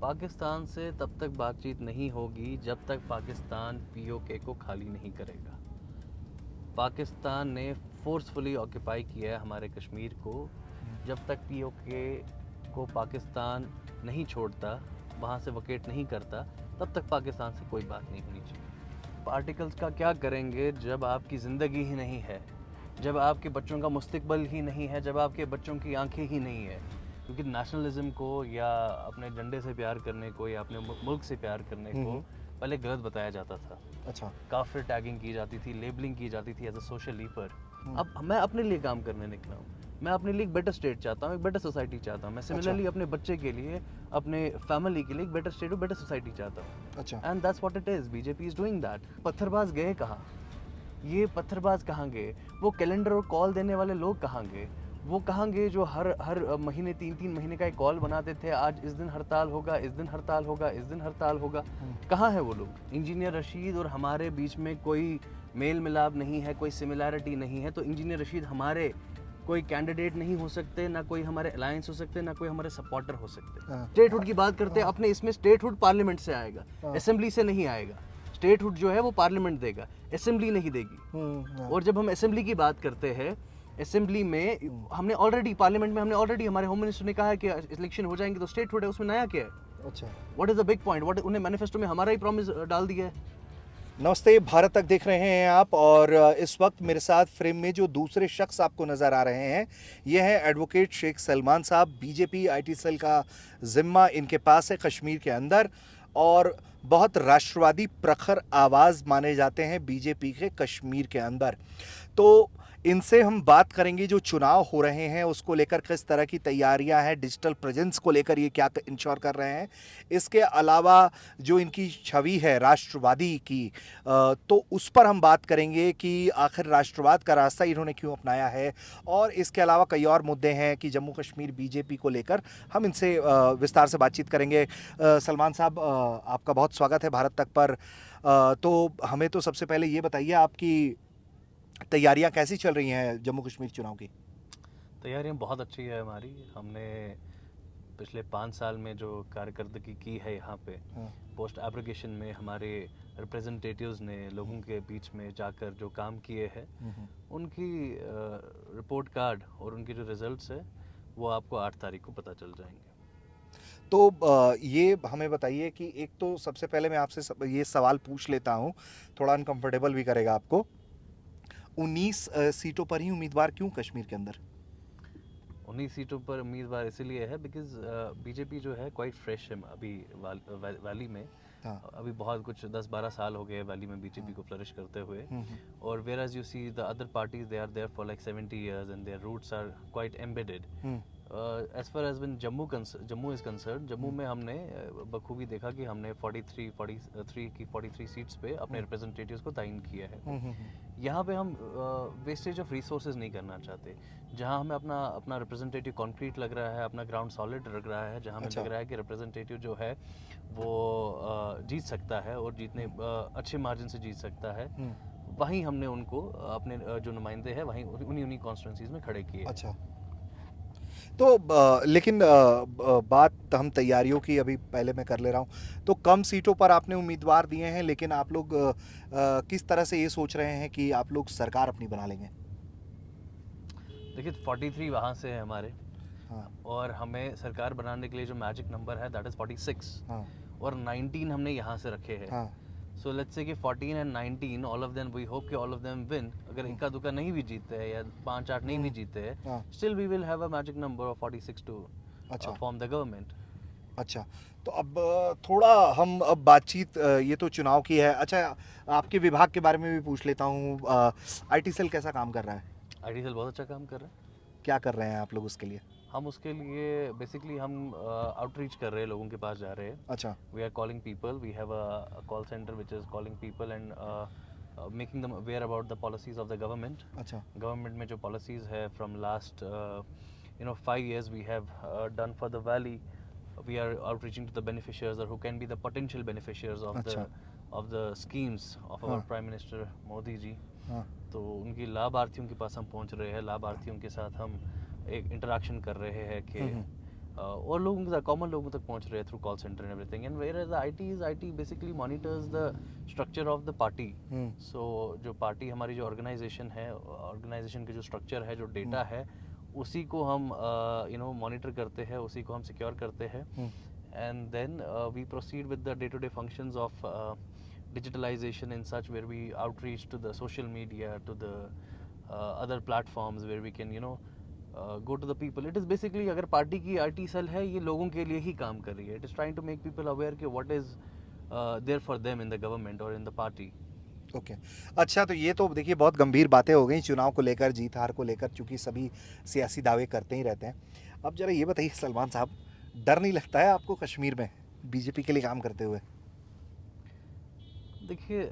पाकिस्तान से तब तक बातचीत नहीं होगी जब तक पाकिस्तान पीओके को खाली नहीं करेगा। पाकिस्तान ने फोर्सफुली ऑक्यूपाई किया है हमारे कश्मीर को। जब तक पीओके को पाकिस्तान नहीं छोड़ता, वहाँ से वकेट नहीं करता, तब तक पाकिस्तान से कोई बात नहीं होनी चाहिए। आर्टिकल्स का क्या करेंगे जब आपकी ज़िंदगी ही नहीं है, जब आपके बच्चों का मुस्तकबिल ही नहीं है, जब आपके बच्चों की आंखें ही नहीं है। क्योंकि नेशनलिज्म को या अपने झंडे से प्यार करने को या अपने मुल्क से प्यार करने को पहले गलत बताया जाता था। अच्छा। काफिर टैगिंग की जाती थी, लेबलिंग की जाती थी एज अ सोशल लीपर। अब मैं अपने लिए काम करने निकला हूँ। मैं अपने लिए एक बेटर स्टेट चाहता हूँ, एक बेटर सोसाइटी चाहता हूँ। मैं सिमिलरली अपने बच्चे के लिए, अपने फैमिली के लिए एक बेटर स्टेट और बेटर सोसाइटी चाहता हूँ। अच्छा। And that's what it is. BJP is doing that. पत्थरबाज गए कहाँ? ये पत्थरबाज कहाँ गए? वो कैलेंडर और कॉल देने वाले लोग कहाँ गए? वो कहाँ गए जो हर महीने 3-3 महीने का एक कॉल बनाते थे, आज इस दिन हड़ताल होगा, इस दिन हड़ताल होगा, इस दिन हड़ताल होगा। कहाँ है वो लोग? इंजीनियर रशीद और हमारे बीच में कोई मेल मिलाप नहीं है, कोई सिमिलैरिटी नहीं है, तो इंजीनियर रशीद हमारे कोई कैंडिडेट नहीं हो सकते, ना कोई हमारे अलायंस हो सकते, ना कोई हमारे सपोर्टर हो सकते। स्टेटहुड की बात करते हैं अपने, इसमें स्टेटहुड पार्लियामेंट से आएगा, असेंबली से नहीं आएगा। स्टेटहुड जो है वो पार्लियामेंट देगा, असेंबली नहीं देगी। और जब हम असेंबली की बात करते हैं, असेंबली में हमने ऑलरेडी, पार्लियामेंट में हमने ऑलरेडी, हमारे होम मिनिस्टर ने कहा है कि इलेक्शन हो जाएंगे तो स्टेटहुड है, उसमें नया क्या है? अच्छा। What is the big point? What उन्हें मैनिफेस्टो में हमारा ही प्रॉमिस डाल दिया है। नमस्ते, भारत तक देख रहे हैं आप, और इस वक्त मेरे साथ फ्रेम में जो दूसरे शख्स आपको नज़र आ रहे हैं, ये है एडवोकेट शेख सलमान साहब। बीजेपी आईटी सेल का जिम्मा इनके पास है कश्मीर के अंदर, और बहुत राष्ट्रवादी प्रखर आवाज़ माने जाते हैं बीजेपी के कश्मीर के अंदर। तो इनसे हम बात करेंगे जो चुनाव हो रहे हैं उसको लेकर किस तरह की तैयारियां हैं, डिजिटल प्रेजेंस को लेकर ये क्या इंश्योर कर रहे हैं। इसके अलावा जो इनकी छवि है राष्ट्रवादी की, तो उस पर हम बात करेंगे कि आखिर राष्ट्रवाद का रास्ता इन्होंने क्यों अपनाया है। और इसके अलावा कई और मुद्दे हैं कि जम्मू कश्मीर बीजेपी को लेकर हम इनसे विस्तार से बातचीत करेंगे। सलमान साहब, आपका बहुत स्वागत है भारत तक पर। तो हमें तो सबसे पहले ये बताइए, आपकी तैयारियां कैसी चल रही हैं जम्मू कश्मीर चुनाव की? तैयारियां बहुत अच्छी है हमारी। हमने पिछले 5 साल में जो कारकर्दगी की है यहाँ पे, पोस्ट एब्रोगेशन में हमारे रिप्रेजेंटेटिव्स ने लोगों के बीच में जाकर जो काम किए हैं, उनकी रिपोर्ट कार्ड और उनके जो रिजल्ट्स है वो आपको 8 तारीख को पता चल जाएंगे। तो ये हमें बताइए कि एक तो सबसे पहले मैं आपसे ये सवाल पूछ लेता हूँ, थोड़ा अनकंफर्टेबल भी करेगा आपको। 19 सीटों पर ही उम्मीदवार क्यों कश्मीर के अंदर? 19 सीटों पर उम्मीदवार इसीलिए है बिकॉज बीजेपी जो है क्वाइट फ्रेश है अभी वैली में। अभी बहुत कुछ 10-12 साल हो गए वैली में बीजेपी को फ्लरिश करते हुए। और whereas you see the other parties, they are there for like 70 years and their roots are quite embedded. As far as when Jammu is concern, Jammu में हमने बखूबी देखा कि हमने 43 सीट्स पे अपने रिप्रेजेंटेटिव्स को तयन किया है। यहाँ पे हम वेस्टेज ऑफ रिसोर्सेज नहीं करना चाहते। जहाँ हमें अपना रिप्रेजेंटेटिव कॉन्क्रीट लग रहा है, अपना ग्राउंड सॉलिड लग रहा है, जहाँ हमें लग रहा है कि रिप्रेजेंटेटिव जो है वो जीत सकता है और जीतने अच्छे मार्जिन से जीत सकता है, वहीं हमने उनको अपने जो नुमाइंदे हैं वहीं उन्हीं कॉन्स्टिट्यूंसीज में खड़े किए। अच्छा। तो लेकिन बात हम तैयारियों की अभी पहले मैं कर ले रहा हूँ। तो कम सीटों पर आपने उम्मीदवार दिए हैं, लेकिन आप लोग किस तरह से ये सोच रहे हैं कि आप लोग सरकार अपनी बना लेंगे? देखिए 43 वहाँ से है हमारे। और हमें सरकार बनाने के लिए जो मैजिक नंबर है दैट इज 46। और 19 हमने यहाँ से रखे हैं। सो लेट्स से कि 14 and 19 all of them, we hope कि ऑल ऑफ देम विन। अगर इक्का दुक्का नहीं भी जीतते हैं या 5-8 नहीं भी जीतते हैं, still we will have a magic number of 46 to form the government. अच्छा, तो अब थोड़ा हम अब बातचीत ये तो चुनाव की है। अच्छा, आपके विभाग के बारे में भी पूछ लेता हूँ। आईटी सेल कैसा काम कर रहा है? आईटी सेल बहुत अच्छा काम कर रहा है। क्या कर रहे हैं आप लोग उसके लिए? हम उसके लिए बेसिकली हम आउटरीच कर रहे हैं, लोगों के पास जा रहे हैं। अच्छा। We are calling people, we have a call centre which is calling people and making them aware about the policies of the government. अच्छा। गवर्नमेंट में जो पॉलिसीज है from last 5 years we have done for the valley. We are outreaching to the beneficiaries और who can be the potential beneficiaries of the schemes of our prime minister Modi ji. तो उनकी लाभार्थियों के पास हम पहुंच रहे हैं, लाभार्थियों के साथ हम एक इंटरेक्शन कर रहे हैं कि और लोगों तक, कॉमन लोगों तक पहुंच रहे हैं through call centre and everything, and where as IT basically monitors the structure of the party. So जो पार्टी हमारी जो ऑर्गेनाइजेशन है, ऑर्गेनाइजेशन के जो स्ट्रक्चर है, जो डेटा है, उसी को हम मॉनिटर करते हैं, उसी को हम सिक्योर करते हैं, and then we proceed with the day to day functions of digitalization in such where we outreach to the social media, to the other platforms where we can go to the people. It is basically, अगर party की IT cell है, ये लोगों के लिए ही काम कर रही है. It is trying to make people aware कि what is there for them in the government or in the party. Okay अच्छा, तो ये तो देखिए बहुत गंभीर बातें हो गई चुनाव को लेकर, जीत हार को लेकर, चूंकि सभी सियासी दावे करते ही रहते हैं. अब जरा ये बताइए सलमान साहब, डर नहीं लगता है आपको कश्मीर में बीजेपी के लिए काम करते हुए? देखिए,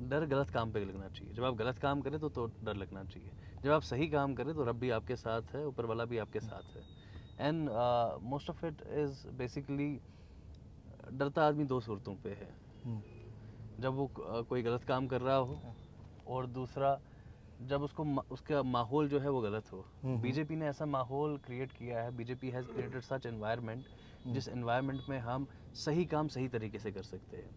डर गलत काम पे लगना चाहिए. जब आप गलत काम करें तो डर लगना चाहिए. जब आप सही काम करें तो रब भी आपके साथ है, ऊपर वाला भी आपके साथ है. And most of it is basically, डरता आदमी दो सूरतों पे है. जब वो कोई गलत काम कर रहा हो, और दूसरा जब उसका माहौल जो है वो गलत हो. बीजेपी ने ऐसा माहौल क्रिएट किया है, BJP has created such environment, जिस एनवायरनमेंट में हम सही काम सही तरीके से कर सकते हैं.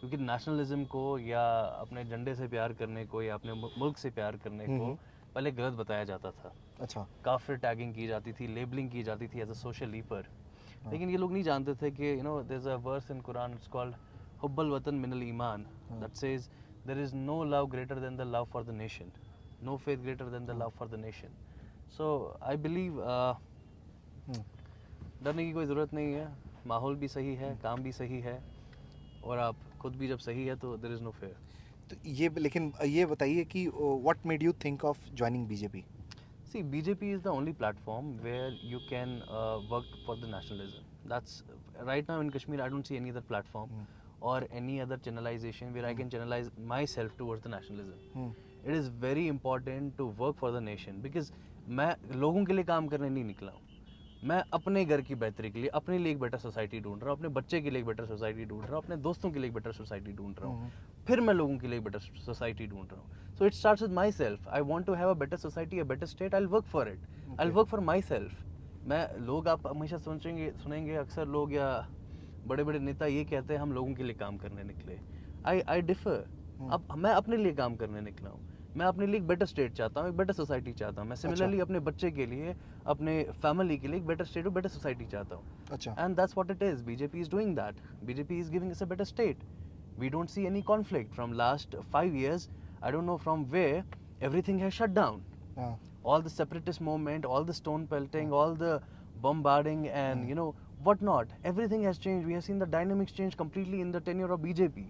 क्योंकि नेशनलिज्म को, या अपने झंडे से प्यार करने को, या अपने मुल्क से प्यार करने को पहले गलत बताया जाता था. अच्छा. काफिर टैगिंग की जाती थी, लेबलिंग की जाती थी एज अ सोशल लीपर. लेकिन ये लोग नहीं जानते थे कि there is a verse in Quran, it's called हुब्बल वतन मिनल ईमान, that says there is no love greater than the love for the nation, no faith greater than the love for the nation. So I believe डरने की कोई ज़रूरत नहीं है. माहौल भी सही है, काम भी सही है, और आप खुद भी जब सही है तो देयर इज़ नो फेयर. तो ये, लेकिन ये बताइए कि what made you think of joining BJP? See, BJP is the only platform where you can work for the nationalism. That's right now in Kashmir. I don't see any other platform or any other channelization where I can channelize myself towards the nationalism. It is very important to work for the nation, because मैं लोगों के लिए काम करने नहीं निकला हूँ. मैं अपने घर की बेहतरी के लिए, अपने लिए एक बेटर सोसाइटी ढूंढ रहा हूँ, अपने बच्चे के लिए एक बेटर सोसाइटी ढूंढ रहा हूँ, अपने दोस्तों के लिए एक बेटर सोसाइटी ढूंढ रहा हूँ, फिर मैं लोगों के लिए एक बेटर सोसाइटी ढूंढ रहा हूँ. So it starts with myself. I want to have a better society, a better state. I will work for it, I will work for myself. लोग, आप हमेशा सुनेंगे अक्सर लोग या बड़े बड़े नेता ये कहते हैं हम लोगों के लिए काम करने निकले. आई डिफर. अब मैं अपने लिए काम करने निकला हूँ. मैं अपने लिए एक बेटर स्टेट चाहता हूँ, एक बेटर सोसाइटी चाहता हूँ. मैं सिमिलरली अपने बच्चे के लिए, अपने फैमिली के लिए एक बेटर स्टेट और बेटर सोसाइटी चाहता हूँ. अच्छा. And that's what it is. BJP is doing that. BJP is giving us a better state. We don't see any conflict from last 5 years. I don't know from where everything has shut down. All the separatist movement, all the stone pelting, all the bombarding, and what not. Everything has changed. We have seen the dynamics change completely in the tenure of BJP.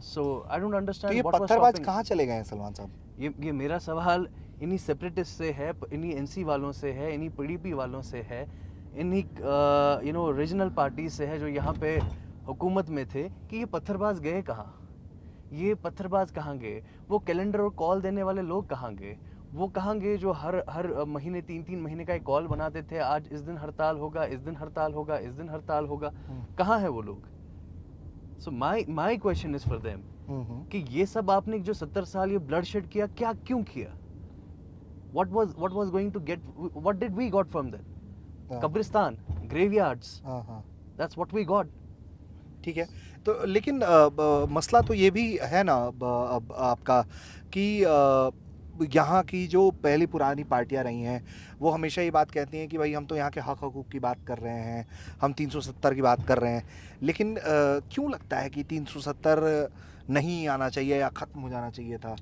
So I don't understand. तो ये what was पत्थरबाज stopping. कहाँ चले गए हैं सलमान साहब? ये मेरा सवाल इन्हीं सेपरेटिस्ट से है, इन्हीं एनसी वालों से है, इन्हीं पीडीपी वालों से है, इन्हीं रीजनल पार्टी से है जो यहाँ पे हुकूमत में थे, कि ये पत्थरबाज गए कहाँ? ये पत्थरबाज कहाँ गए? वो कैलेंडर और कॉल देने वाले लोग कहाँ गए? वो कहाँ गए जो हर महीने 3-3 महीने का एक कॉल बनाते थे, आज इस दिन हड़ताल होगा, इस दिन हड़ताल होगा, इस दिन हड़ताल होगा. कहाँ है वो लोग? So my question is for them कि ये सब आपने जो 70 साल ये ब्लडशेड किया, क्या क्यों किया? what was going to get, what did we got from that? कब्रिस्तान, graveyards. That's what we got. ठीक है. तो लेकिन मसला तो ये भी है ना अब आपका कि यहाँ की जो पहली पुरानी पार्टियाँ रही हैं वो हमेशा ये बात कहती हैं कि भाई हम तो यहाँ के हक हकूक़ की बात कर रहे हैं, हम 370 की बात कर रहे हैं. लेकिन क्यों लगता है कि 370 नहीं आना चाहिए या ख़त्म हो जाना चाहिए था?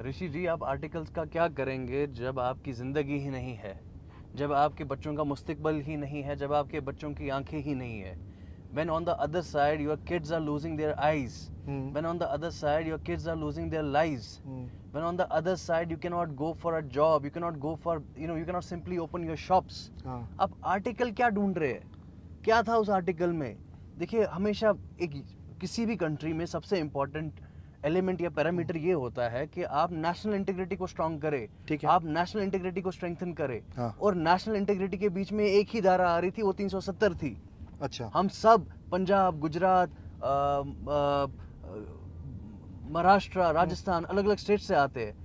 ऋषि जी, आप आर्टिकल्स का क्या करेंगे जब आपकी ज़िंदगी ही नहीं है, जब आपके बच्चों का मुस्तकबिल ही नहीं है, जब आपके बच्चों की आंखें ही नहीं है? When on the other side your kids are losing their eyes, when on the other side your kids are losing their lives, when on the other side you cannot go for a job, you cannot go for, you cannot simply open your shops. अब article क्या ढूंढ रहे हैं? क्या था उस article में? देखिए, हमेशा किसी भी कंट्री में सबसे इम्पोर्टेंट एलिमेंट या पैरामीटर ये होता है कि आप नेशनल इंटीग्रिटी को स्ट्रॉन्ग करें, आप नेशनल इंटीग्रिटी को स्ट्रेंथन करें. और नेशनल इंटीग्रिटी के बीच में एक ही धारा आ रही थी, वो 370 थी. अच्छा. हम सब पंजाब, गुजरात, महाराष्ट्र, राजस्थान, अलग अलग स्टेट से आते हैं.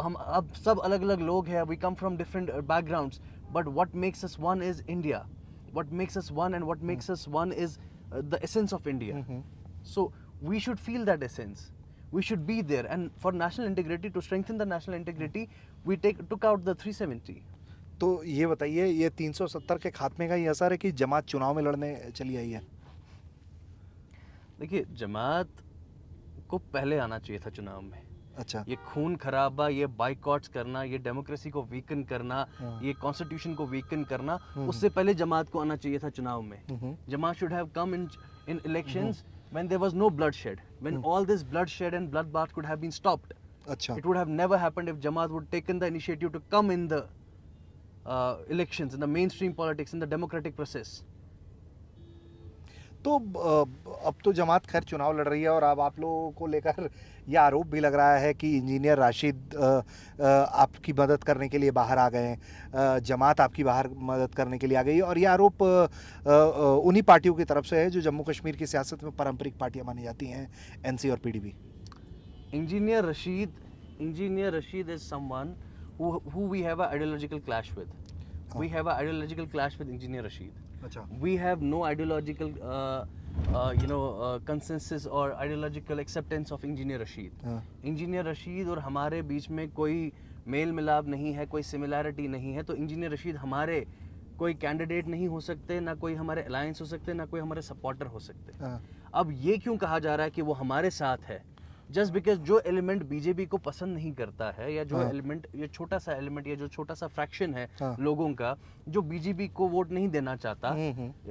हम अब सब अलग अलग लोग हैं. We come from different backgrounds, but what makes us one is India. What makes us one and what makes us one is the essence of India. So we should feel that essence. We should be there, and for national integrity, to strengthen the national integrity, we took out the 370. तो ये बताइए, ये 370 के खात्मे का ही असर है कि जमात चुनाव में लड़ने चली आई है? देखिए, जमात को पहले आना चाहिए था चुनाव में। अच्छा। ये खून खराबा, ये बाइकॉट्स करना, ये डेमोक्रेसी को वीकन करना, ये कॉन्स्टिट्यूशन को वीकन करना, उससे पहले जमात को आना चाहिए था चुनाव में। Jamaat should have come in elections when there was no bloodshed, when all this bloodshed and bloodbath could have been stopped. अच्छा। It would have never happened if Jamaat would taken the initiative to come in the elections, in the mainstream politics, in the democratic process. तो अब तो जमात खैर चुनाव लड़ रही है, और अब आप लोगों को लेकर यह आरोप भी लग रहा है कि इंजीनियर राशिद आपकी मदद करने के लिए बाहर आ गए हैं, जमात आपकी बाहर मदद करने के लिए आ गई, और यह आरोप उन्हीं पार्टियों की तरफ से है जो जम्मू कश्मीर की सियासत में पारंपरिक पार्टियां मानी जाती हैं, एनसी और PDP. Engineer Rashid is someone who we have an ideological clash with. We have an ideological clash with Engineer Rashid. अच्छा। We have no ideological consensus or ideological acceptance of Engineer Rashid. Engineer Rashid और हमारे बीच में कोई mail मिलाप नहीं है, कोई similarity नहीं है, तो Engineer Rashid हमारे कोई कैंडिडेट नहीं हो सकते, ना कोई हमारे अलायंस हो सकते, ना कोई हमारे सपोर्टर हो सकते। अब ये क्यों कहा जा रहा है कि वो हमारे साथ है? जस्ट बिकॉज जो एलिमेंट बीजेपी को पसंद नहीं करता है, या जो एलिमेंट, ये छोटा सा एलिमेंट, या जो छोटा सा फ्रैक्शन है लोगों का जो बीजेपी को वोट नहीं देना चाहता,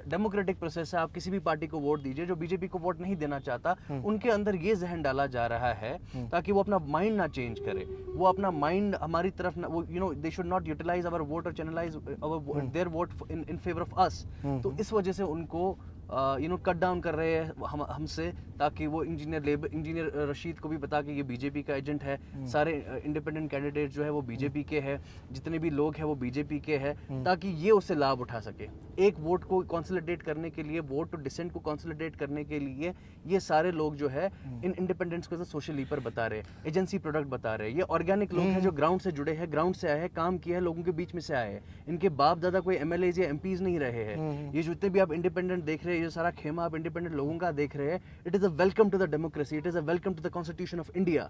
डेमोक्रेटिक प्रोसेस है, आप किसी भी पार्टी को वोट दीजिए, जो बीजेपी को वोट नहीं देना चाहता, उनके अंदर ये जहन डाला जा रहा है ताकि वो अपना माइंड ना चेंज करे, वो अपना माइंड हमारी तरफ ना, वो they should not utilize our vote और channelize their vote in favour of us. तो इस वजह से उनको कट डाउन कर रहे हैं हमसे, ताकि वो इंजीनियर रशीद को भी बता के ये बीजेपी का एजेंट है, सारे इंडिपेंडेंट कैंडिडेट जो है वो बीजेपी के हैं, जितने भी लोग हैं वो बीजेपी के हैं, ताकि ये उससे लाभ उठा सके। एक वोट को कंसोलिडेट करने के लिए, वोट टू डिसेंट को कंसोलिडेट करने के लिए ये सारे लोग जो है इन इंडिपेंडेंट्स को सोशल लीपर बता रहे हैं, एजेंसी प्रोडक्ट बता रहे हैं। ये ऑर्गेनिक लोग हैं जो ग्राउंड से जुड़े हैं, ग्राउंड से आए हैं, काम किया है, लोगों के बीच में से आए हैं, इनके बाप दादा कोई एमएलएज या एमपीज नहीं रहे हैं। ये जितने भी आप इंडिपेंडेंट देख रहे हैं, ये सारा खेमा आप इंडिपेंडेंट लोगों का देख रहे हैं, it is a welcome to the democracy, it is a welcome to the constitution of India,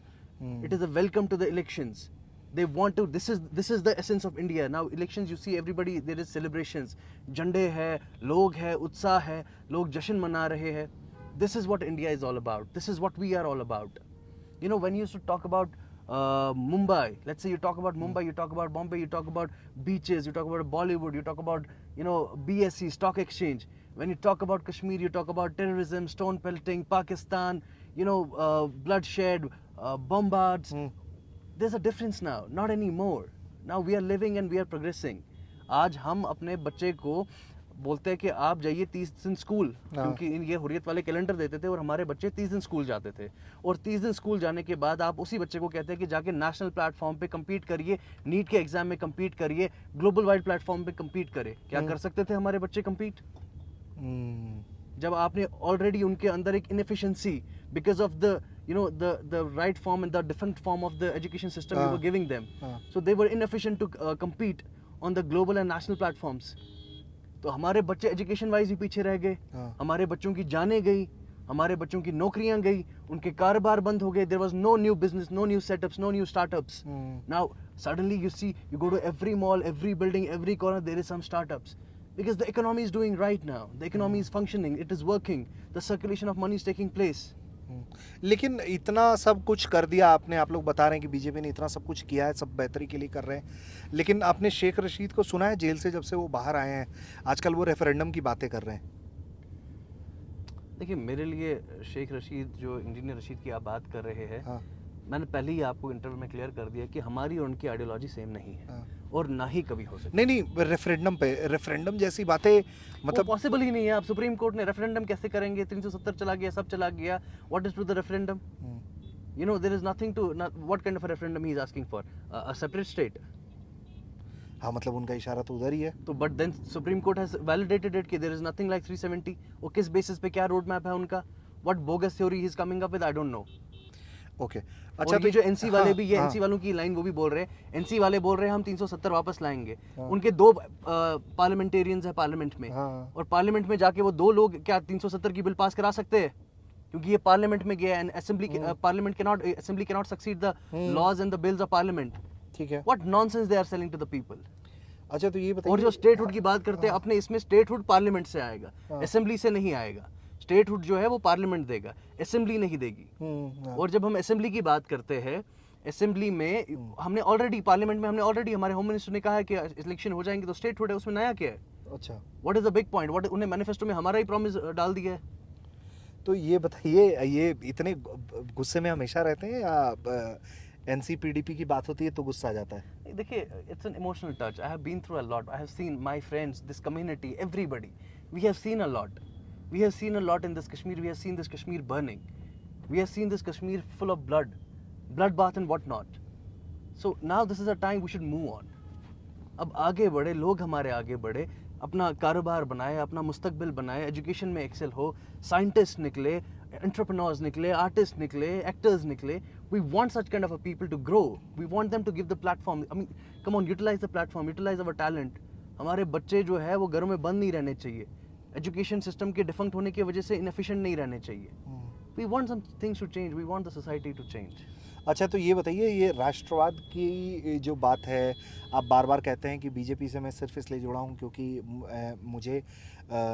it is a welcome to the elections. They want to, this is the essence of India. Now elections, you see everybody, there is celebrations, झंडे है, लोग है, उत्साह है, लोग जश्न मना रहे हैं। This is what India is all about. This is what we are all about. You know, when you used to talk about Mumbai, let's say you talk about Mumbai, you talk about Bombay, you talk about beaches, you talk about Bollywood, you talk about, BSE, stock exchange. When you talk about Kashmir, you talk about terrorism, stone pelting, Pakistan, bloodshed, bombards. There's a difference now, not anymore. Now we are living and we are progressing. आज हम अपने बच्चे को बोलते हैं कि आप जाइए 30 दिन स्कूल, क्योंकि ये हुर्रियत वाले कैलेंडर देते थे और हमारे बच्चे 30 दिन स्कूल जाते थे, और 30 दिन स्कूल जाने के बाद आप उसी बच्चे को कहते हैं कि जाके नेशनल प्लेटफॉर्म पे कम्पीट करिए, नीट के एग्जाम में कम्पीट करिए, ग्लोबल वाइड प्लेटफॉर्म पे कम्पीट करे। क्या कर सकते थे हमारे बच्चे कम्पीट? जब आपने ऑलरेडी उनके अंदर एक inefficiency because of the right form and the different form of the education system you were giving them, so they were inefficient to compete on the global and national platforms. तो हमारे बच्चे education wise भी पीछे रह गए, हमारे बच्चों की जानें गई, हमारे बच्चों की नौकरियां गई, उनके कारोबार बंद हो गए, there was no new business, no new setups, no new startups. Now suddenly you see, you go to every mall, every building, every corner, there is some startups, because the economy is doing right now, the economy is functioning, it is working, the circulation of money is taking place. लेकिन इतना सब कुछ कर दिया आपने, आप लोग बता रहे हैं कि बीजेपी ने इतना सब कुछ किया है, सब बेहतरी के लिए कर रहे हैं, लेकिन आपने शेख रशीद को सुना है जेल से जब से वो बाहर आए हैं, आजकल वो रेफरेंडम की बातें कर रहे हैं? देखिए, मेरे लिए शेख रशीद, जो इंजीनियर रशीद की आप बात कर रहे हैं, मैंने पहले ही आपको इंटरव्यू में क्लियर कर दिया कि हमारी और उनकी आइडियोलॉजी सेम नहीं है, और ना ही कभी हो सकती। नहीं, रेफरेंडम जैसी बातें मतलब पॉसिबल ही नहीं है। आप सुप्रीम कोर्ट ने रेफरेंडम कैसे करेंगे? 370 चला गया, सब चला गया, what is to the referendum? There is nothing to, what kind of a referendum he is asking for? A separate state. हाँ, मतलब उनका इशारा तो उधर ही है। तो but then supreme court has validated it कि देयर इज नथिंग लाइक 370। और किस बेसिस पे, क्या रोड मैप है उनका? What bogus theory he is coming up with, I don't no. Okay, अच्छा, अच्छा और ये जो एनसी वाले हाँ, भी, ये हाँ, एनसी वालों की लाइन वो भी बोल रहे हैं, एनसी वाले बोल रहे हैं हम 370 वापस लाएंगे। हाँ। उनके दो पार्लियामेंटेरियंस है पार्लियामेंट में, हाँ, और पार्लियामेंट में जाके वो दो लोग क्या 370 की बिल पास करा सकते हैं? क्योंकि ये पार्लियामेंट में गया है, assembly parliament can not succeed the laws and the bills of parliament. ठीक है। What nonsense they are selling to the people. अच्छा, तो ये और बताइए, जो स्टेटहुड की बात करते हैं अपने, इसमें स्टेटहुड पार्लियामेंट से आएगा, हाँ। असेंबली से नहीं आएगा। स्टेटहुड जो है वो पार्लियामेंट देगा, असेंबली नहीं देगी। हाँ, और जब हम असेंबली की बात करते हैं, असेंबली में हमने ऑलरेडी, पार्लियामेंट में हमने ऑलरेडी, हमारे होम मिनिस्टर ने कहा है कि इलेक्शन हो जाएंगे तो स्टेटहुड है, उसमें नया क्या है? अच्छा, what is the big point? What, उन्हें मैनिफेस्टो में हमारा ही प्रॉमिस डाल दिया है। तो ये बताइए, ये इतने गुस्से में हमेशा रहते हैं या एनसीपीडीपी की बात होती है तो गुस्सा आ जाता है? देखिए, it's an emotional touch. I have been through a lot, I have seen my friends, this community, everybody, we have seen a lot, we have seen a lot in this Kashmir, we have seen this Kashmir burning, we have seen this Kashmir full of bloodbath and whatnot. So now this is a time we should move on. अब आगे बढ़े, लोग हमारे आगे बढ़े, अपना कारोबार बनाए, अपना मुस्तकबिल बनाए, एजुकेशन में एक्सेल हो, साइंटिस्ट निकले, एंटरप्रेन्योर्स निकले, आर्टिस्ट निकले, एक्टर्स निकले. We want such kind of a people to grow. We want them to give the platform. I mean, come on, utilize the platform, utilize our talent. हमारे बच्चे जो है वो घरों में बंद नहीं रहने चाहिए. एजुकेशन सिस्टम के डिफंक्ट होने की वजह से इनएफिशिएंट नहीं रहने चाहिए. We want some things to change. We want the society to change. अच्छा, तो ये बताइए, ये राष्ट्रवाद की जो बात है, आप बार बार कहते हैं कि बीजेपी से मैं सिर्फ इसलिए जुड़ा हूँ क्योंकि मुझे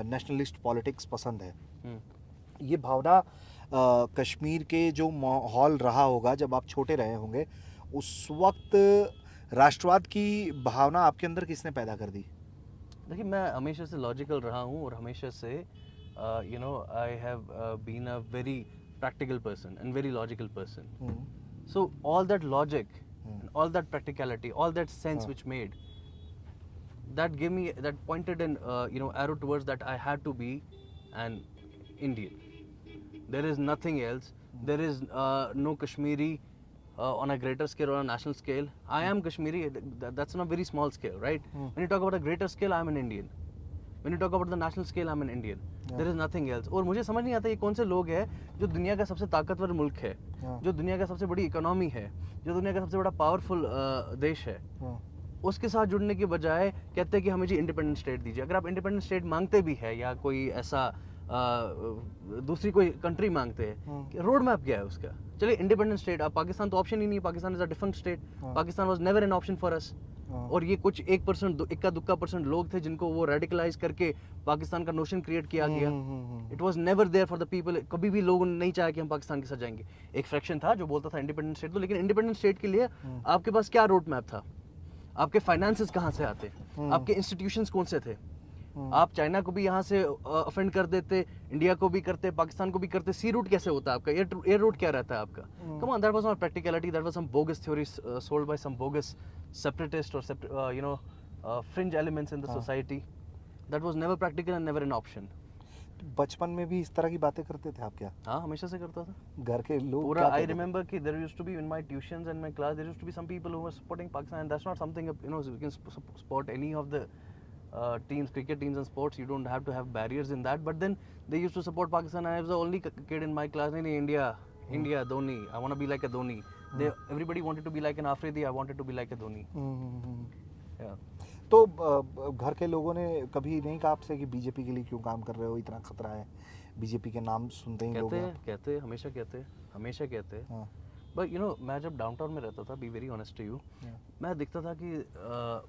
नेशनलिस्ट पॉलिटिक्स पसंद है। ये भावना कश्मीर के जो माहौल रहा होगा जब आप छोटे रहे होंगे, उस वक्त राष्ट्रवाद की भावना आपके अंदर किसने पैदा कर दी? देखिए, मैं हमेशा से लॉजिकल रहा हूँ और हमेशा से you know, I have been a very practical person and very logical person. So all that logic, all that practicality, all that sense which made, that gave me, that pointed an arrow towards that I had to be an Indian. There is nothing else. There is no Kashmiri on a greater scale or a national scale. I am Kashmiri. That's on a very small scale, right? When you talk about a greater scale, I am an Indian. When you talk about the national scale, I'm an Indian. There is nothing else. और मुझे समझ नहीं आता ये कौन से लोग हैं जो दुनिया का सबसे ताकतवर मुल्क है, जो दुनिया का सबसे बड़ी इकोनॉमी है, जो दुनिया का सबसे बड़ा पावरफुल देश है, उसके साथ जुड़ने के बजाय कहते हैं कि हमें जी इंडिपेंडेंट स्टेट दीजिए. अगर आप इंडिपेंडेंट स्टेट मांगते भी है या कोई ऐसा दूसरी कोई कंट्री मांगते हैं, रोड मैप क्या है उसका? चलिए इंडिपेंडेंट स्टेट, आप पाकिस्तान तो ऑप्शन ही नहीं है. Pakistan is a different state. Pakistan was never an option for us. और ये कुछ 1% इक्का दुक्का % लोग थे जिनको वो रेडिकलाइज करके पाकिस्तान का नोशन क्रिएट किया गया. It was never there for the people. कभी भी लोगों ने नहीं चाहा कि हम पाकिस्तान के साथ जाएंगे. एक फ्रैक्शन था जो बोलता था इंडिपेंडेंट स्टेट. तो लेकिन इंडिपेंडेंट स्टेट के लिए आपके पास क्या रोड मैप था? आपके फाइनेंसेस कहाँ से आते? आपके इंस्टीट्यूशंस कौन से थे? आप चाइना को भी यहाँ से ऑफेंड कर देते, इंडिया को भी करते, पाकिस्तान को भी करते. सी रूट कैसे होता है आपका? एयर रूट क्या रहता है आपका? Come on, that was not practicality. That was some bogus theory sold by some bogus separatist or fringe elements in the society. That was never practical and never an option. बचपन में भी इस तरह की बातें करते थे आप क्या? हाँ, हमेशा से करता था. घर के लोग पूरा I remember कि there used to be in my tuitions and my class there used to be some people who were supporting Pakistan, and that's not something you can support any of the teams, cricket teams and sports. You don't have to have barriers in that. But then they used to support Pakistan, and I was the only kid in my class. नहीं, India, Dhoni. I want to be like a Dhoni. Everybody wanted to be like an Afridi. I wanted to be like a Dhoni. Yeah. तो घर के लोगों ने कभी नहीं कहा आपसे कि बीजेपी के लिए क्यों काम कर रहे हो, इतना खतरा है? बीजेपी के नाम सुनते ही लोग कहते हमेशा कहते. बट मैं जब डाउनटाउन में रहता था, be very honest to you, मैं दिखता था कि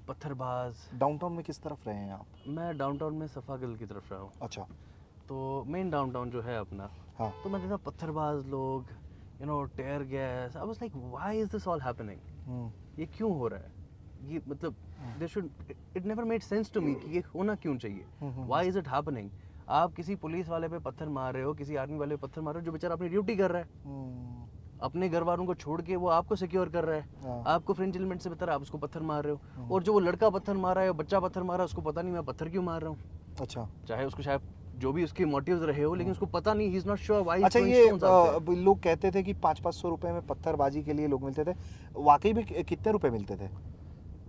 पत्थरबाज. डाउनटाउन में किस तरफ रहे हैं आप? मैं डाउनटाउन में सफागल की तरफ रहा हूँ. अच्छा. तो मेन डाउनटाउन जो है अपना, तो मैं देखता पत्थरबाज लोग, tear gas. I was like, why is this all happening? ये क्यों हो रहा है? ये मतलब it never made sense to me कि ये होना क्यों चाहिए. Why is it happening? आप किसी पुलिस वाले पे पत्थर मार रहे हो, किसी आर्मी वाले पे पत्थर मार रहे हो जो बेचारा अपनी ड्यूटी कर रहा है. अपने घर वालों को छोड़ के वो आपको सिक्योर कर रहा है. आपको फ्रेंच एलिमेंट से बेहतर आप उसको पत्थर मार रहे हो. और जो वो लड़का पत्थर मार रहा है, बच्चा पत्थर मार रहा है, उसको पता नहीं मैं पत्थर क्यों मार रहा हूँ. अच्छा. चाहे उसको शायद जो भी उसके मोटिव्स रहे हो, लेकिन उसको पता नहीं, he is not sure why. अच्छा, ये लोग कहते थे कि 500-500 रुपए में पत्थरबाजी के लिए लोग मिलते थे. वाकई में कितने रुपए मिलते थे?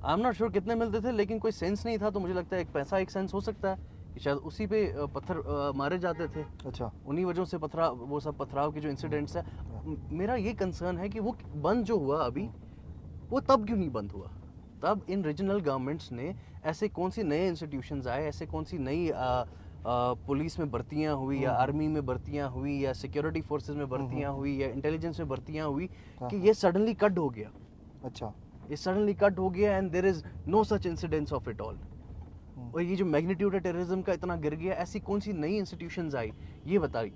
आई एम नॉट श्योर कितने मिलते थे, लेकिन कोई सेंस नहीं था. तो मुझे लगता है एक पैसा एक सेंस हो सकता है कि शायद उसी पे पत्थर मारे जाते थे। अच्छा। उन्हीं वजहों से वो सब पथराव के जो इंसिडेंट्स है, मेरा ये कंसर्न है कि वो बंद जो हुआ अभी, वो तब क्यों नहीं बंद हुआ? तब इन रीजनल गवर्नमेंट्स ने ऐसे कौन सी नए इंस्टीट्यूशंस आए, ऐसे कौन सी नई पुलिस में भर्तियां हुई या आर्मी में भर्तियां हुई या सिक्योरिटी फोर्सेस में भर्तियां हुई या इंटेलिजेंस में भर्तियां हुई कि ये सडनली कट हो गया। अच्छा। ये सडनली कट हो गया and there is no such incidents of it all. और ये जो मैग्नीट्यूड है टेररिज्म का इतना गिर गया, ऐसी कौन सी नई इंस्टीट्यूशंस आई, ये बताइए।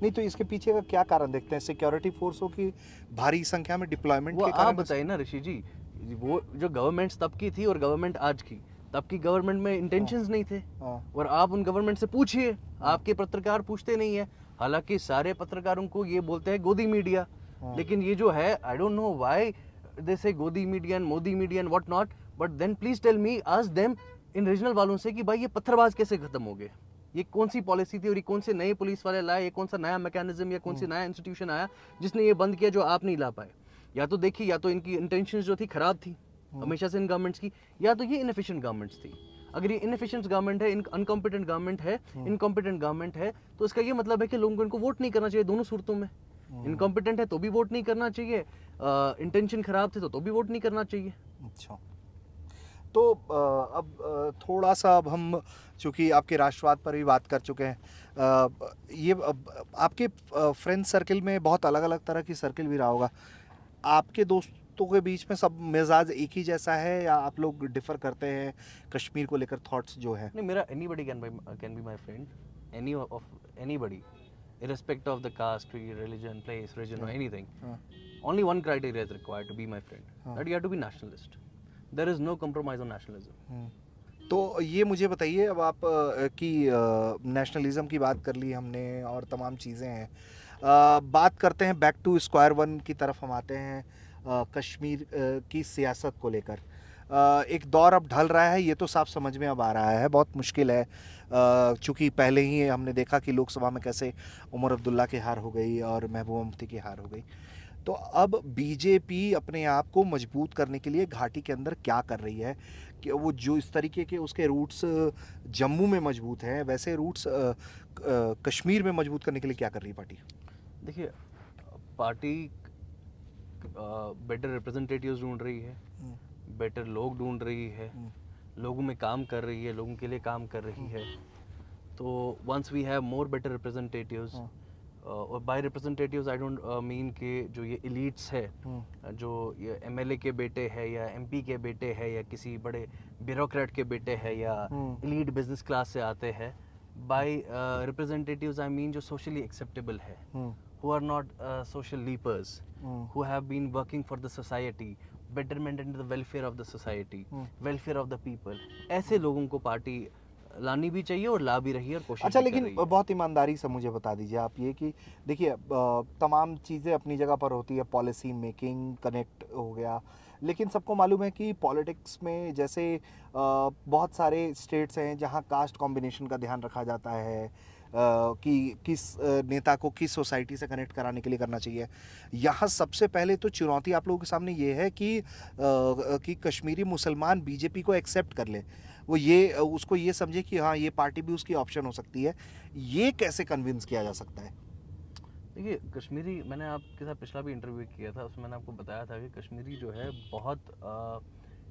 नहीं तो इसके पीछे का क्या कारण देखते हैं? सिक्योरिटी फोर्सों की भारी संख्या में डिप्लॉयमेंट वो के आप कारण? बताइए ना ऋषि जी, वो जो गवर्नमेंट्स तब की थी और गवर्नमेंट आज की, तब की गवर्नमेंट में इंटेंशंस नहीं थे। हाँ। और आप उन गवर्नमेंट से पूछिए, आपके पत्रकार पूछते नहीं है। हालांकि सारे पत्रकारों को ये बोलते हैं गोदी मीडिया, लेकिन ये जो है, I don't know why they say Godi media and Modi media and what not, but then please tell me, ask them in regional वालों से कि भाई ये पत्थरबाज कैसे खत्म हो गए, ये कौन सी पॉलिसी थी और ये कौन से नए पुलिस वाले लाए, ये कौन सा नया मैकेनिज्म या कौन सी नया इंस्टीट्यूशन आया जिसने ये बंद किया जो आप नहीं ला पाए। या तो देखिए, या तो इनकी इंटेंशंस जो थी खराब थी हमेशा से इन गवर्नमेंट्स की, या तो ये इनएफिशिएंट गवर्नमेंट्स थी। अगर ये इनएफिशिएंट गवर्नमेंट है, अनकॉम्पिटेंट गवर्नमेंट है, इनकॉम्पिटेंट गवर्नमेंट है, तो इसका ये मतलब है कि लोगों को इनको वोट नहीं करना चाहिए दोनों सूरतों में। इनकॉम्पिटेंट है तो भी वोट नहीं करना चाहिए, इंटेंशन खराब थे तो भी वोट नहीं करना चाहिए। अच्छा। तो अब थोड़ा सा अब हम चूंकि आपके राष्ट्रवाद पर भी बात कर चुके हैं, ये आपके फ्रेंड सर्किल में बहुत अलग अलग तरह की सर्किल भी रहा होगा। आपके दोस्तों के बीच में सब मिजाज एक ही जैसा है या आप लोग डिफर करते हैं कश्मीर को लेकर थॉट्स जो है? नहीं, मेरा anybody can be my friend, any of anybody, irrespective of the caste, creed, religion, place, region or anything. Only one criteria is required to be my friend, that you have to be nationalist. There is no compromise on nationalism. तो ये मुझे बताइए, अब आप की nationalism की बात कर ली हमने और तमाम चीज़ें हैं, बात करते हैं बैक टू स्क्वायर वन की तरफ हम आते हैं। कश्मीर की सियासत को लेकर एक दौर अब ढल रहा है, ये तो साफ समझ में अब आ रहा है, बहुत मुश्किल है। चूँकि पहले ही हमने देखा कि लोकसभा में कैसे उमर अब्दुल्ला की हार हो गई और महबूबा मुफ्ती की हार हो गई। तो अब बीजेपी अपने आप को मजबूत करने के लिए घाटी के अंदर क्या कर रही है कि वो जो इस तरीके के उसके रूट्स जम्मू में मजबूत हैं, वैसे रूट्स कश्मीर में मजबूत करने के लिए क्या कर रही है पार्टी? देखिए, पार्टी बेटर रिप्रेजेंटेटिव्स ढूंढ रही है, बेटर लोग ढूंढ रही है, लोगों में काम कर रही है, लोगों के लिए काम कर रही है। तो once we have more better representatives, और by representatives I don't mean के जो ये एलिट्स है, जो ये एमएलए के बेटे है या एमपी के बेटे है या किसी बड़े ब्यूरोक्रेट के बेटे है या एलीट बिजनेस क्लास से आते हैं। बाय रिप्रेजेंटेटिव्स आई मीन जो सोशली एक्सेप्टेबल है, who are not social leapers, who have been working for the society, betterment and the welfare of the society, welfare of the people. ऐसे लोगों को party लानी भी चाहिए और ला भी रही है और कोशिश अच्छा, भी कर लेकिन रही है। बहुत ईमानदारी से मुझे बता दीजिए आप ये कि देखिए, तमाम चीज़ें अपनी जगह पर होती है, पॉलिसी मेकिंग कनेक्ट हो गया, लेकिन सबको मालूम है कि पॉलिटिक्स में जैसे बहुत सारे स्टेट्स हैं जहां कास्ट कॉम्बिनेशन का ध्यान रखा जाता है, कि किस नेता को किस सोसाइटी से कनेक्ट कराने के लिए करना चाहिए। यहाँ सबसे पहले तो चुनौती आप लोगों के सामने ये है कि कश्मीरी मुसलमान बीजेपी को एक्सेप्ट कर ले, वो ये उसको ये समझे कि हाँ ये पार्टी भी उसकी ऑप्शन हो सकती है। ये कैसे कन्विंस किया जा सकता है? देखिए, कश्मीरी, मैंने आपके साथ पिछला भी इंटरव्यू किया था, उसमें मैंने आपको बताया था कि कश्मीरी जो है बहुत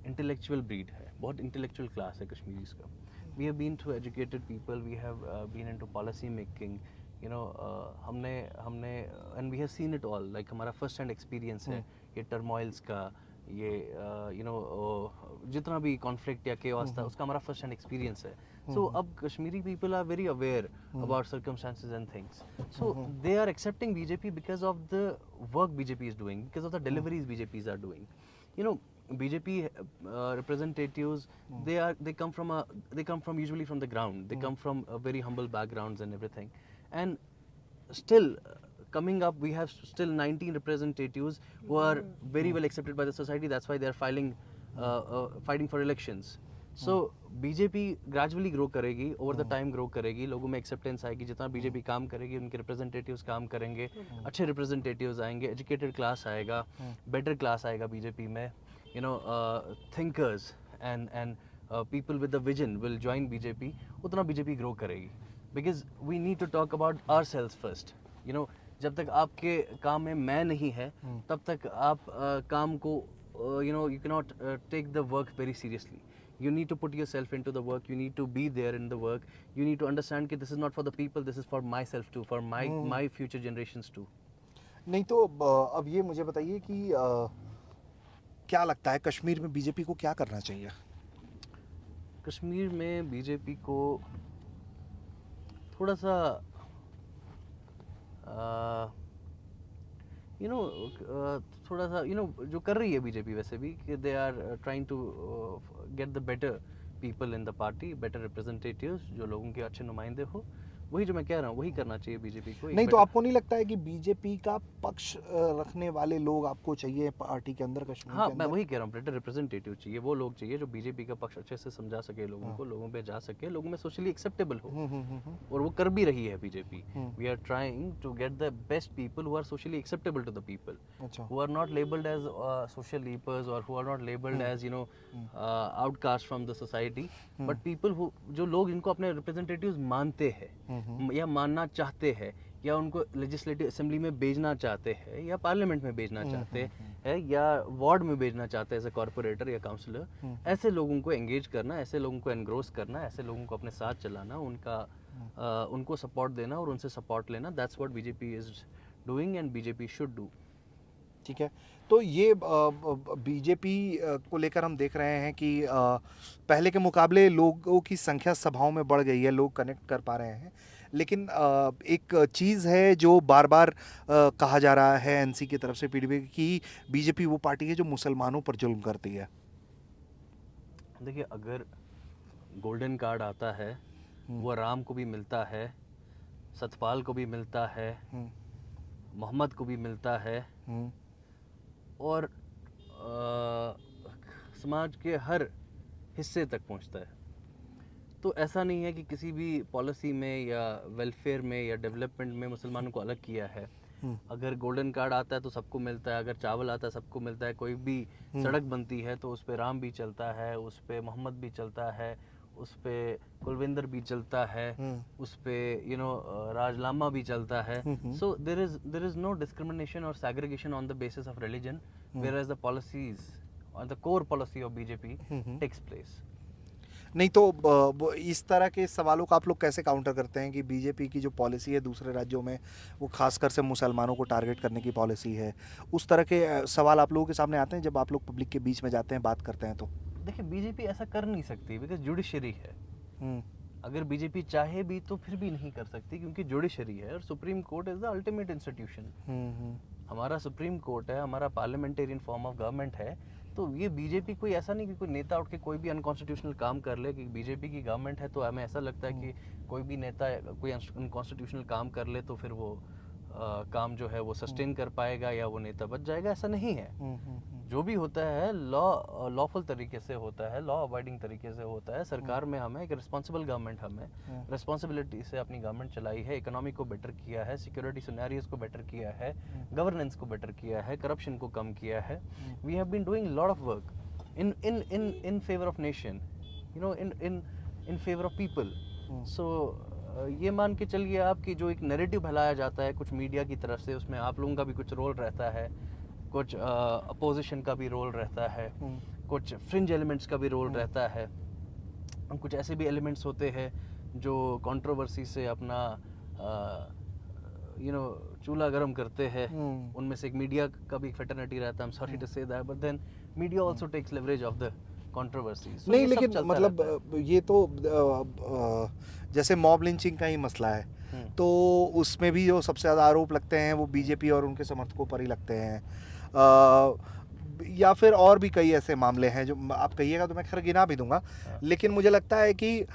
इंटेलेक्चुअल ब्रीड है, बहुत इंटेलेक्चुअल क्लास है कश्मीरीज का। We have been through educated people, we have been into policy making, you know, हमने and we have seen it all, like हमारा first hand experience है ये turmoils का, ये you know जितना भी conflict या chaos था उसका हमारा first hand experience है। So अब Kashmiri people are very aware about circumstances and things, so they are accepting BJP because of the work BJP is doing, because of the deliveries BJPs are doing. You know, BJP representatives, they come from usually from the ground, they come from very humble backgrounds and everything, and still coming up we have still 19 representatives who are very well accepted by the society. That's why they are fighting for elections. So BJP gradually grow करेगी, over the time grow करेगी, लोगों में acceptance आएगी, जितना BJP काम करेगी उनके representatives काम करेंगे, अच्छे representatives आएंगे, educated class आएगा, better class आएगा BJP में, you know, thinkers and people with a vision will join BJP, उतना BJP grow करेगी. Because we need to talk about ourselves first. You know, जब तक आपके काम में मैं नहीं है, तब तक आप काम को you know, you cannot take the work very seriously. You need to put yourself into the work. You need to be there in the work. You need to understand that this is not for the people. This is for myself too, for my future generations too. नहीं तो अब ये मुझे बताइए कि क्या लगता है कश्मीर में बीजेपी को क्या करना चाहिए? कश्मीर में बीजेपी को थोड़ा सा यू नो थोड़ा सा यू नो जो कर रही है बीजेपी वैसे भी कि they are trying to get the better people in the party, better representatives, जो लोगों के अच्छे नुमाइंदे हो. वही जो मैं कह रहा हूँ, वही करना चाहिए बीजेपी को. नहीं तो आपको नहीं लगता है कि बीजेपी का पक्ष रखने वाले लोग आपको चाहिए पार्टी के अंदर, कश्मीर हाँ, के मैं अंदर? वही कह रहा हूँ, बेटर रिप्रेजेंटेटिव चाहिए. वो लोग चाहिए जो बीजेपी का पक्ष अच्छे से समझा सके लोगों को, लोगों पे जा सके, लोगों में सोशली एक्सेप्टेबल हो. और वो कर भी रही है BJP. We are trying to get the best people who are socially acceptable to the people, who are not labelled as social lepers और who are not labelled as you know outcast from the society, but people who, जो लोग इनको अपने representatives मानते हैं या मानना चाहते हैं, या उनको लेजिस्लेटिव असेंबली में भेजना चाहते हैं, या पार्लियामेंट में भेजना चाहते हैं, या वार्ड में भेजना चाहते हैं एज ए कॉर्पोरेटर या काउंसलर. ऐसे लोगों को एंगेज करना, ऐसे लोगों को एनग्रोस करना, ऐसे लोगों को अपने साथ चलाना, उनको सपोर्ट देना और उनसे सपोर्ट लेना. That's what BJP is doing and BJP should do. ठीक है, तो ये बीजेपी को लेकर हम देख रहे हैं कि पहले के मुकाबले लोगों की संख्या सभाओं में बढ़ गई है, लोग कनेक्ट कर पा रहे हैं. लेकिन एक चीज़ है जो बार बार कहा जा रहा है एनसी की तरफ से, पीडीपी की, बीजेपी वो पार्टी है जो मुसलमानों पर जुल्म करती है. देखिए, अगर गोल्डन कार्ड आता है वो राम को भी मिलता है, सतपाल को भी मिलता है, मोहम्मद को भी मिलता है, और समाज के हर हिस्से तक पहुंचता है. तो ऐसा नहीं है कि किसी भी पॉलिसी में या वेलफेयर में या डेवलपमेंट में मुसलमानों को अलग किया है. अगर गोल्डन कार्ड आता है तो सबको मिलता है, अगर चावल आता है सबको मिलता है, कोई भी सड़क बनती है तो उस पे राम भी चलता है, उस पे मोहम्मद भी चलता है, उस पे कुलविंदर भी चलता है, उस पे यू नो राजलामा भी चलता है. So there is no discrimination और segregation on the basis of religion, whereas the policies or the core policy of BJP takes place. नहीं तो इस तरह के सवालों का आप लोग कैसे काउंटर करते हैं कि बीजेपी की जो पॉलिसी है दूसरे राज्यों में, वो खासकर से मुसलमानों को टारगेट करने की पॉलिसी है? उस तरह के सवाल आप लोगों के सामने आते हैं जब आप लोग पब्लिक के बीच में जाते हैं, बात करते हैं तो? देखिए, बीजेपी ऐसा कर नहीं सकती बिकॉज जुडिशरी है. अगर बीजेपी चाहे भी तो फिर भी नहीं कर सकती, क्योंकि जुडिशरी है और supreme court is the ultimate institution. हमारा सुप्रीम कोर्ट है, हमारा पार्लियामेंटेरियन फॉर्म ऑफ गवर्नमेंट है. तो ये बीजेपी कोई ऐसा नहीं कि कोई नेता उठ के कोई भी अनकॉन्स्टिट्यूशनल काम कर ले कि बीजेपी की गवर्नमेंट है तो हमें ऐसा लगता है कि कोई भी नेता कोई अनकॉन्स्टिट्यूशनल काम कर ले तो फिर वो काम जो है वो सस्टेन कर पाएगा या वो नेता बच जाएगा. ऐसा नहीं है. जो भी होता है लॉफुल तरीके से होता है, लॉ अवॉइडिंग तरीके से होता है. सरकार में हमें एक रिस्पॉन्सिबल गवर्नमेंट, हमें रिस्पॉन्सिबिलिटी से अपनी गवर्नमेंट चलाई है, इकोनॉमी को बेटर किया है, सिक्योरिटी सिनेरियोज को बेटर किया है, गवर्नेंस को बेटर किया है, करप्शन को कम किया है. We have been doing lot of work in favour of nation, you know, in favour of people. So ये मान के चलिए आप कि जो एक नैरेटिव फैलाया जाता है कुछ मीडिया की तरफ से, उसमें आप लोगों का भी कुछ रोल रहता है, कुछ अपोजिशन का भी रोल रहता है, कुछ फ्रिंज एलिमेंट्स का भी रोल रहता है, कुछ ऐसे भी एलिमेंट्स होते हैं जो कंट्रोवर्सी से अपना यू नो चूल्हा गर्म करते हैं. उनमें से एक मीडिया का भी फेटर्निटी रहता है. I am sorry to say that, but then media also takes leverage of the controversy. नहीं, लेकिन मतलब ये तो जैसे मॉब लिंचिंग का ही मसला है, तो उसमें भी जो सबसे ज़्यादा आरोप लगते हैं वो बीजेपी और उनके समर्थकों पर ही लगते हैं. या फिर और भी कई ऐसे मामले हैं जो आप कहिएगा तो मैं खैर गिना भी दूंगा. लेकिन मुझे लगता है कि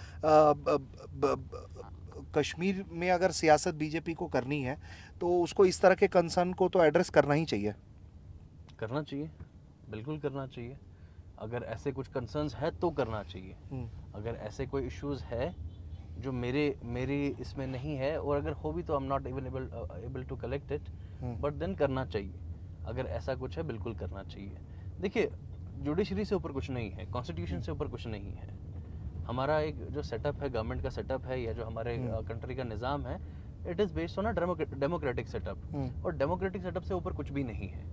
कश्मीर में अगर सियासत बीजेपी को करनी है तो उसको इस तरह के कंसर्न को तो एड्रेस करना ही चाहिए. करना चाहिए, बिल्कुल करना चाहिए. अगर ऐसे कुछ कंसर्न्स है तो करना चाहिए. अगर ऐसे कोई इश्यूज है जो मेरी इसमें नहीं है, और अगर हो भी तो I am not even able to collect it, but then करना चाहिए. अगर ऐसा कुछ है बिल्कुल करना चाहिए. देखिए, जुडिशरी से ऊपर कुछ नहीं है, कॉन्स्टिट्यूशन से ऊपर कुछ नहीं है। हमारा एक जो सेटअप है, गवर्नमेंट का सेटअप है, या जो हमारे कंट्री का निज़ाम है, it is based on a democratic setup, और डेमोक्रेटिक सेटअप से ऊपर कुछ भी नहीं है।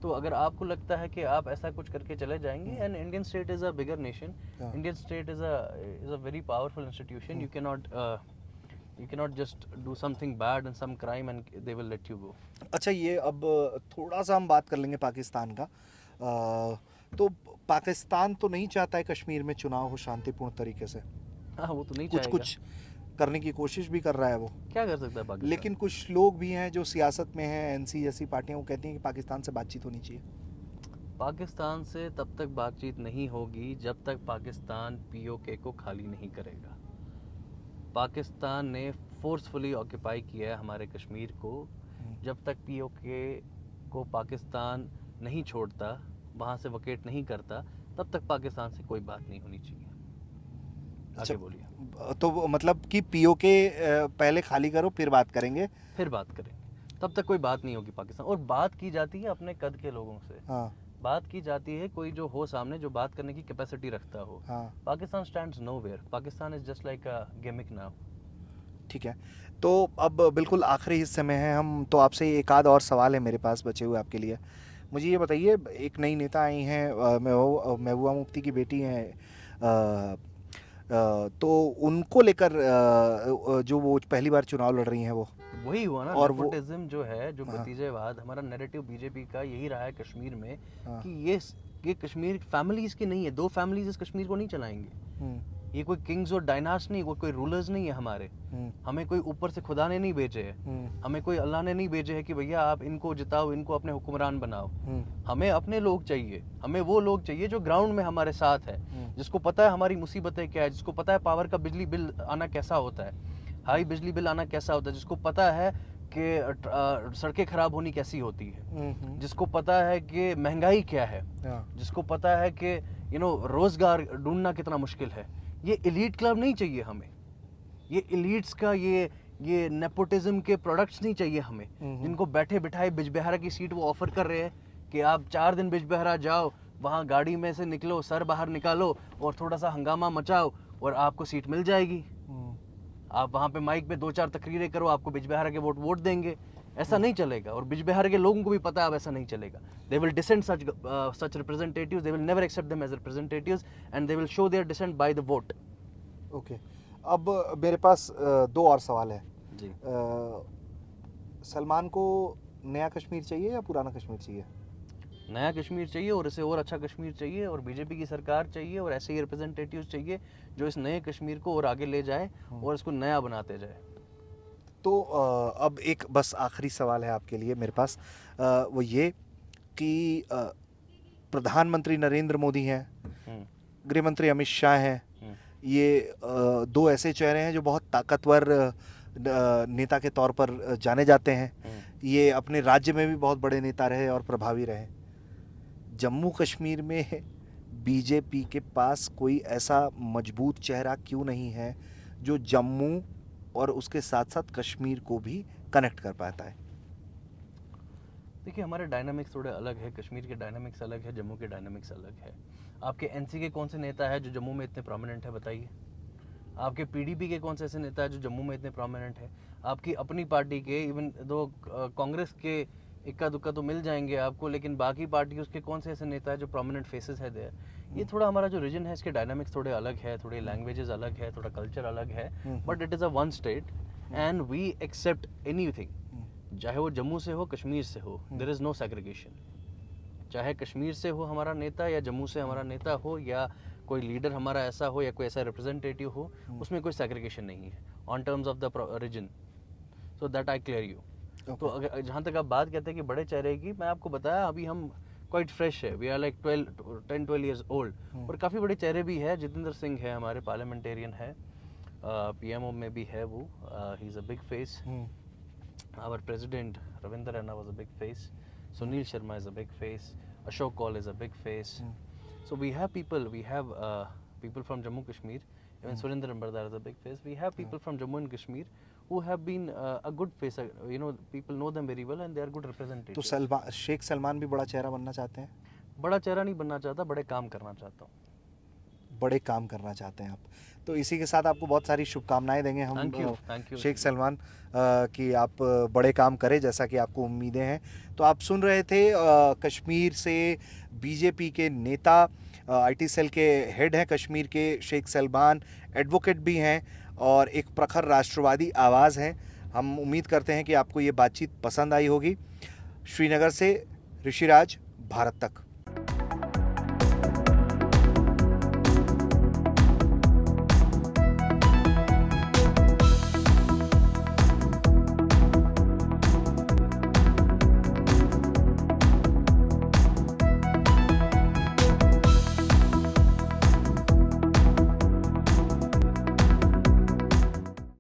तो अगर आपको लगता है कि आप ऐसा कुछ करके चले जाएंगे, and Indian state is a bigger nation, Indian state is a very powerful institution, you cannot just do something bad and some crime and they will let you go. अच्छा, ये अब थोड़ा सा हम बात कर लेंगे पाकिस्तान का। तो पाकिस्तान तो नहीं चाहता है कश्मीर में चुनाव हो शांतिपूर्ण तरीके से। हाँ, वो तो नहीं कुछ चाहेगा। कुछ करने की कोशिश भी कर रहा है वो। क्या कर सकता है पाकिस्तान? लेकिन कुछ लोग भी हैं जो सियासत में हैं, एनसी जैसी पार्टियां, वो कहती हैं कि पाकिस्तान से बातचीत होनी चाहिए। पाकिस्तान से तब तक बातचीत नहीं होगी जब तक पाकिस्तान पीओके को खाली नहीं करेगा। पाकिस्तान ने फोर्सफुली ऑक्यूपाई किया है हमारे कश्मीर को। जब तक पीओके को पाकिस्तान नहीं छोड़ता, वहाँ से वकेट नहीं करता, तब तक पाकिस्तान से कोई बात नहीं होनी चाहिए। आगे बोलिए। तो मतलब कि पीओके पहले खाली करो फिर बात करेंगे। फिर बात करेंगे, तब तक कोई बात नहीं होगी पाकिस्तान। और बात की जाती है अपने कद के लोगों से। हाँ। बात की जाती है कोई जो हो सामने, जो बात करने की कैपेसिटी रखता हो। हाँ। Pakistan stands nowhere. Pakistan is just like a gimmick now. ठीक है, तो अब बिल्कुल आखिरी हिस्से में हैं हम, तो आपसे एक आध और सवाल है मेरे पास बचे हुए आपके लिए। मुझे ये बताइए, एक नई नेता आई हैं, महबूबा मुफ्ती की बेटी हैं, तो उनको लेकर जो वो पहली बार चुनाव लड़ रही हैं वो, वही हुआ ना, और नेपोटिज्म जो है, जो हाँ। भतीजेवाद, हमारा नैरेटिव बीजेपी का यही रहा है कश्मीर में, हाँ। कि ये कश्मीर फैमिलीज की नहीं है। दो फैमिलीज इस कश्मीर को नहीं चलाएंगे। ये कोई किंग्स और डायनास्ट नहीं, कोई रूलर्स नहीं है हमारे। हमें कोई ऊपर से खुदा ने नहीं भेजे है, हमें कोई अल्लाह ने नहीं भेजे है कि भैया आप इनको जिताओ, इनको अपने हुक्मरान बनाओ। हमें अपने लोग चाहिए, हमें वो लोग चाहिए जो ग्राउंड में हमारे साथ है, जिसको पता है हमारी मुसीबतें क्या है, जिसको पता है पावर का बिजली बिल आना कैसा होता है, हाई बिजली बिल आना कैसा होता है, जिसको पता है कि सड़कें खराब होनी कैसी होती है, जिसको पता है कि महंगाई क्या है, जिसको पता है कि रोजगार ढूंढना कितना मुश्किल है। ये एलीट क्लब नहीं चाहिए हमें, ये एलीट्स का ये नेपोटिज्म के प्रोडक्ट्स नहीं चाहिए हमें, जिनको बैठे बिठाए बिजबेहरा की सीट वो ऑफर कर रहे हैं कि आप 4 दिन बिजबेहरा जाओ, वहाँ गाड़ी में से निकलो, सर बाहर निकालो और थोड़ा सा हंगामा मचाओ और आपको सीट मिल जाएगी। आप वहाँ पे माइक पे 2-4 तकरीरें करो, आपको बिजबेहरा के वोट देंगे। ऐसा नहीं चलेगा, और बिजबेहरा के लोगों को भी पता है अब ऐसा नहीं चलेगा। They will dissent such representatives, they will never accept them as representatives and they will show their dissent by the vote. Okay, अब मेरे पास दो और सवाल है जी। सलमान को नया कश्मीर चाहिए या पुराना कश्मीर चाहिए? नया कश्मीर चाहिए, और इसे और अच्छा कश्मीर चाहिए, और बीजेपी की सरकार चाहिए, और ऐसे ही रिप्रेजेंटेटिव्स चाहिए जो इस नए कश्मीर को और आगे ले जाए और इसको नया बनाते जाए। तो अब एक बस आखिरी सवाल है आपके लिए मेरे पास, वो ये कि प्रधानमंत्री नरेंद्र मोदी हैं, गृह मंत्री अमित शाह हैं, ये दो ऐसे चेहरे हैं जो बहुत ताकतवर नेता के तौर पर जाने जाते हैं। ये अपने राज्य में भी बहुत बड़े नेता रहे और प्रभावी रहे। जम्मू कश्मीर में बीजेपी के पास कोई ऐसा मजबूत चेहरा क्यों नहीं है जो जम्मू और उसके साथ साथ कश्मीर को भी कनेक्ट कर पाता है? देखिए, हमारे डायनामिक्स थोड़े अलग है। कश्मीर के डायनामिक्स अलग है, जम्मू के डायनामिक्स अलग है। आपके एनसी के कौन से नेता है जो जम्मू में इतने प्रोमिनेंट है, बताइए। आपके पीडीपी के कौन से ऐसे नेता है जो जम्मू में इतने प्रोमिनेंट है? आपकी अपनी पार्टी के, इवन दो कांग्रेस के इक्का दुक्का तो मिल जाएंगे आपको, लेकिन बाकी पार्टी उसके कौन से ऐसे नेता है जो प्रोमिनेंट फेसेस है देयर? ये थोड़ा हमारा जो रीजन है, इसके डायनामिक्स थोड़े अलग है, थोड़े लैंग्वेजेस अलग है, थोड़ा कल्चर अलग है, but it is a one state and we accept anything, चाहे वो जम्मू से हो, कश्मीर से हो, देयर इज़ नो सेग्रीगेशन। चाहे कश्मीर से हो हमारा नेता, या जम्मू से हमारा नेता हो, या कोई लीडर हमारा ऐसा हो, या कोई ऐसा रिप्रेजेंटेटिव हो, उसमें कोई सेग्रीगेशन नहीं है on terms of the region. So that I clear you. तो अगर जहाँ तक आप बात कहते हैं कि बड़े चेहरे की, मैं आपको बताया अभी हम क्वाइट फ्रेश है, we are like 10-12 years old, और काफ़ी बड़े चेहरे भी है। जितेंद्र सिंह है, हमारे पार्लियामेंटेरियन है, पीएमओ में भी है वो, he is a big face. Our president Ravindra Raina was a big face, Sunil Sharma is a big face, Ashok Kaul is a big face. So we have people from Jammu Kashmir, even Surinder Ambardar is a big face. We have people from Jammu and Kashmir who have been a good face, people know them very well and they are good representatives. तो शेख सलमान भी बड़ा चेहरा बनना चाहते हैं? बड़ा चेहरा नहीं बनना चाहता, बड़े काम करना चाहता हूँ। बड़े काम करना चाहते हैं आप। तो इसी के साथ आपको बहुत सारी शुभकामनाएं देंगे हम थैंक यू शेख सलमान कि आप बड़े काम करें जैसा कि आपको उम्मीदें हैं। तो आप सुन रहे थे कश्मीर से बीजेपी के नेता, आईटी सेल के हेड हैं कश्मीर के शेख सलमान, एडवोकेट भी हैं और एक प्रखर राष्ट्रवादी आवाज़ हैं। हम उम्मीद करते हैं कि आपको ये बातचीत पसंद आई होगी। श्रीनगर से ऋषिराज, भारत तक।